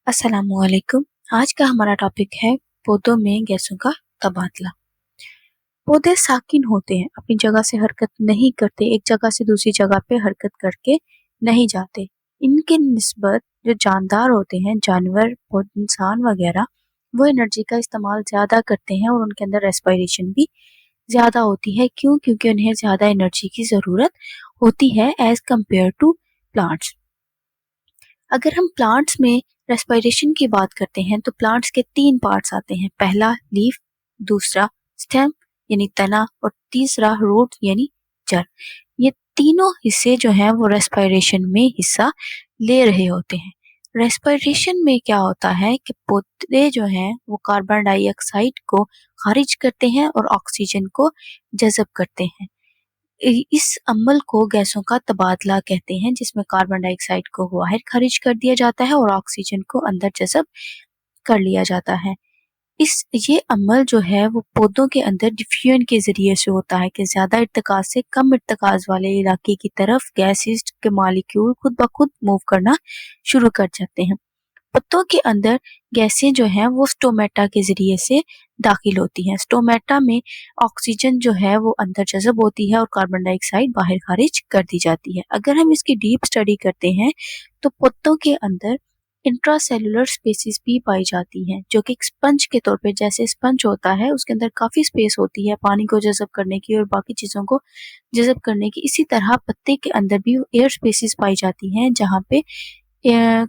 अस्सलामुअलैकुम। आज का हमारा टॉपिक है पौधों में गैसों का तबादला। पौधे साकिन होते हैं, अपनी जगह से हरकत नहीं करते, एक जगह से दूसरी जगह पे हरकत करके नहीं जाते। इनके निस्बत जो जानदार होते हैं, जानवर, इंसान वगैरह, वो एनर्जी का इस्तेमाल ज़्यादा करते हैं और उनके अंदर रेस्पिरेशन भी ज़्यादा होती है। क्यों? क्योंकि उन्हें ज़्यादा एनर्जी की ज़रूरत होती है एज कम्पेयर टू प्लांट्स। अगर हम प्लांट्स में रेस्पिरेशन की बात करते हैं तो प्लांट्स के 3 पार्ट्स आते हैं। पहला लीफ, दूसरा स्टेम यानी तना और तीसरा रूट यानी जड़। ये तीनों हिस्से जो हैं वो रेस्पिरेशन में हिस्सा ले रहे होते हैं। रेस्पिरेशन में क्या होता है कि पौधे जो हैं वो कार्बन डाइऑक्साइड को खारिज करते हैं और ऑक्सीजन को जज़ब करते हैं। इस अमल को गैसों का तबादला कहते हैं, जिसमें कार्बन डाइऑक्साइड को बाहर खारिज कर दिया जाता है और ऑक्सीजन को अंदर जज़ब कर लिया जाता है। ये अमल जो है वो पौधों के अंदर डिफ्यूजन के जरिए से होता है कि ज्यादा इर्तिकाज से कम इर्तिकाज वाले इलाके की तरफ गैसेस के मॉलिक्यूल खुद ब खुद मूव करना शुरू कर जाते हैं। पत्तों के अंदर गैसें जो हैं वो स्टोमेटा के जरिए से दाखिल होती हैं। स्टोमेटा में ऑक्सीजन जो है वो अंदर जज़ब होती है और कार्बन डाइऑक्साइड बाहर खारिज कर दी जाती है। अगर हम इसकी डीप स्टडी करते हैं तो पत्तों के अंदर इंट्रासेलुलर स्पेसिस भी पाई जाती हैं, जो कि एक स्पंज के तौर पे, जैसे स्पंज होता है उसके अंदर काफी स्पेस होती है पानी को जज़ब करने की और बाकी चीजों को जज़ब करने की। इसी तरह पत्ते के अंदर भी एयर स्पेसिस पाई जाती हैं जहाँ पे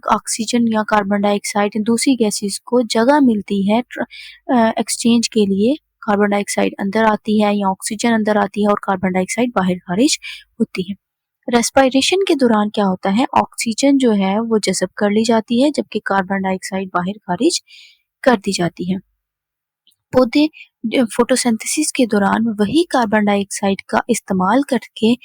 ऑक्सीजन या कार्बन डाइऑक्साइड दूसरी गैसेस को जगह मिलती है एक्सचेंज के लिए। कार्बन डाइऑक्साइड अंदर आती है या ऑक्सीजन अंदर आती है और कार्बन डाइऑक्साइड बाहर खारिज होती है। रेस्पिरेशन के दौरान क्या होता है, ऑक्सीजन जो है वो जज़ब कर ली जाती है जबकि कार्बन डाइऑक्साइड बाहर खारिज कर दी जाती है। पौधे फोटोसिंथेसिस के दौरान वही कार्बन डाइऑक्साइड का इस्तेमाल करके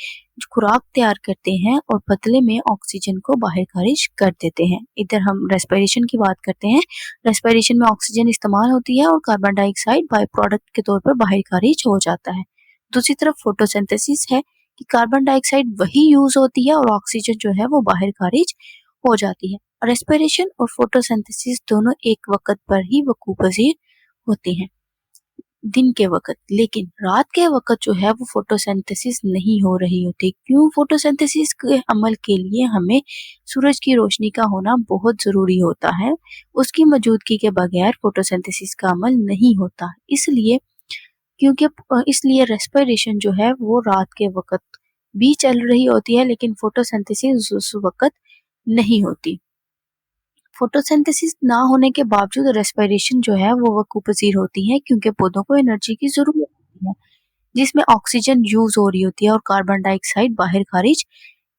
खुराक तैयार करते हैं और बदले में ऑक्सीजन को बाहर खारिज कर देते हैं। इधर हम रेस्पिरेशन की बात करते हैं। रेस्पिरेशन में ऑक्सीजन इस्तेमाल होती है और कार्बन डाइऑक्साइड बाय प्रोडक्ट के तौर पर बाहर खारिज हो जाता है। दूसरी तरफ फोटोसिंथेसिस है कि कार्बन डाइऑक्साइड वही यूज होती है और ऑक्सीजन जो है वो बाहर खारिज हो जाती है। रेस्पिरेशन और फोटोसिंथेसिस दोनों एक वक्त पर ही वकूअ पज़ीर होती हैं दिन के वक्त, लेकिन रात के वक्त जो है वो फोटोसिंथेसिस नहीं हो रही होती। क्यों? फोटोसिंथेसिस के अमल के लिए हमें सूरज की रोशनी का होना बहुत ज़रूरी होता है। उसकी मौजूदगी के बगैर फोटोसिंथेसिस का अमल नहीं होता। इसलिए रेस्पिरेशन जो है वो रात के वक्त भी चल रही होती है, लेकिन फोटोसिंथेसिस उस वक्त नहीं होती। फोटोसिंथेसिस ना होने के बावजूद रेस्पिरेशन जो है वो वकूअ पज़ीर होती है, क्योंकि पौधों को एनर्जी की जरूरत होती है जिसमें ऑक्सीजन यूज हो रही होती है और कार्बन डाइऑक्साइड बाहर खारिज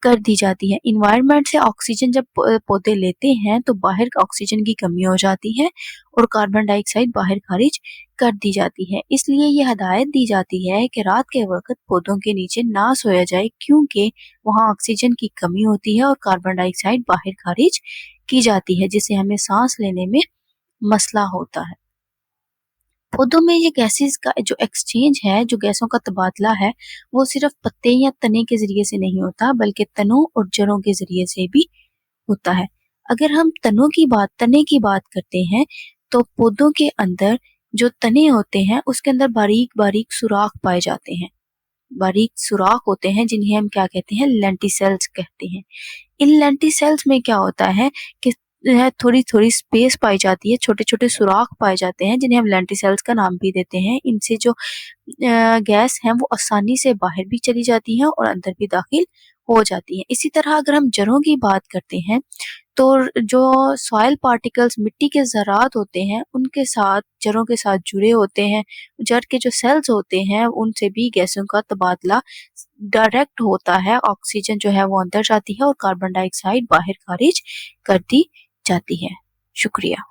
कर दी जाती है। इन्वायरमेंट से ऑक्सीजन जब पौधे लेते हैं तो बाहर ऑक्सीजन की कमी हो जाती है और कार्बन डाइऑक्साइड बाहर खारिज कर दी जाती है। इसलिए ये हदायत दी जाती है कि रात के वक्त पौधों के नीचे ना सोया जाए, क्योंकि वहाँ ऑक्सीजन की कमी होती है और कार्बन डाइऑक्साइड बाहर खारिज की जाती है, जिससे हमें सांस लेने में मसला होता है। पौधों में ये गैसेस का जो एक्सचेंज है, जो गैसों का तबादला है, वो सिर्फ पत्ते या तने के जरिए से नहीं होता, बल्कि तनों और जड़ों के जरिए से भी होता है। अगर हम तने की बात करते हैं तो पौधों के अंदर जो तने होते हैं उसके अंदर बारीक बारीक सुराख पाए जाते हैं। बारीक सुराख होते हैं जिन्हें हम क्या कहते हैं, लेंटिसेल्स कहते हैं। इन लेंटिसेल्स में क्या होता है कि थोड़ी थोड़ी स्पेस पाई जाती है, छोटे छोटे सुराख पाए जाते हैं जिन्हें हम लेंटिसेल्स का नाम भी देते हैं। इनसे जो गैस है वो आसानी से बाहर भी चली जाती है और अंदर भी दाखिल हो जाती है। इसी तरह अगर हम जड़ों की बात करते हैं तो जो सॉइल पार्टिकल्स, मिट्टी के ज़रात होते हैं, उनके साथ जड़ों के साथ जुड़े होते हैं। जड़ के जो सेल्स होते हैं उनसे भी गैसों का तबादला डायरेक्ट होता है। ऑक्सीजन जो है वो अंदर जाती है और कार्बन डाइऑक्साइड बाहर खारिज कर दी जाती है। शुक्रिया।